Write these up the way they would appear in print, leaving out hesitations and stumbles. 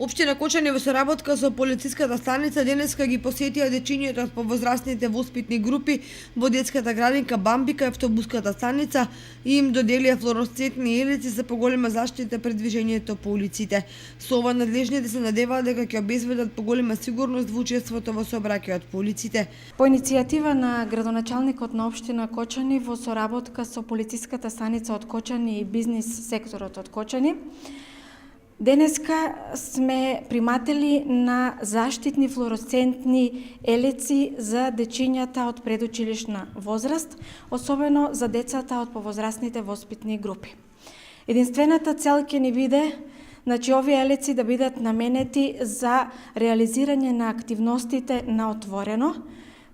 Општина Кочани во соработка со полициската станица денеска ги посетија дечињата од повозрастните воспитни групи во детската градинка Бамбика и автобуската станица и им доделија флуоресцентни елици за поголема заштита пред движењето по улиците. Со ова надлежните се надеваат дека ќе обезбедат поголема сигурност во учеството во сообраќајот по улиците. По иницијатива на градоначалникот на општина Кочани во соработка со полициската станица од Кочани и бизнис секторот од Кочани, денеска сме приматели на заштитни флуоресцентни елици за дечињата од предучилишна возраст, особено за децата од повозрастните воспитни групи. Единствената цел ќе ни биде овие елици да бидат наменети за реализирање на активностите на отворено,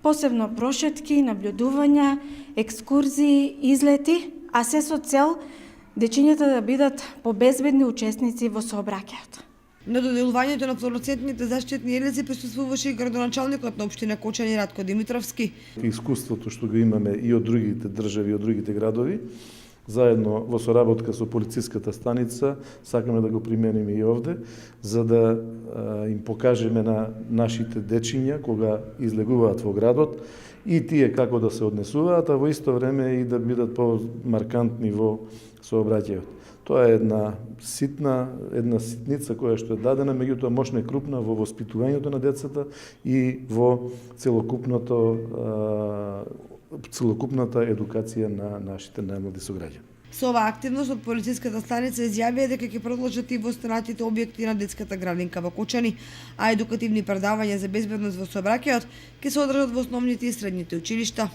посебно прошетки, наблюдувања, екскурзии, излети, а се со цел дечињата да бидат побезбедни учесници во сообраќајот. На доделувањето на флуоресцентните заштитни елици присуствуваше и градоначалникот на општина Кочани Ратко Димитровски. Искуството што го имаме и од другите држави, и од другите градови, заедно во соработка со полициската станица, сакаме да го примениме и овде, за да им покажеме на нашите дечиња кога излегуваат во градот и тие како да се однесуваат, а во исто време и да бидат по-маркантни во сообраќајот. Тоа е една ситница која што е дадена, меѓутоа мощна и крупна во воспитувањето на децата и во целокупната едукација на нашите најмлади сограѓани. Со оваа активност од полициската станица изјавија дека ќе продолжат и во останатите објекти на детската градинка во Кочани, а едукативни предавања за безбедност во сообраќајот ќе се одржат во основните и средните училишта.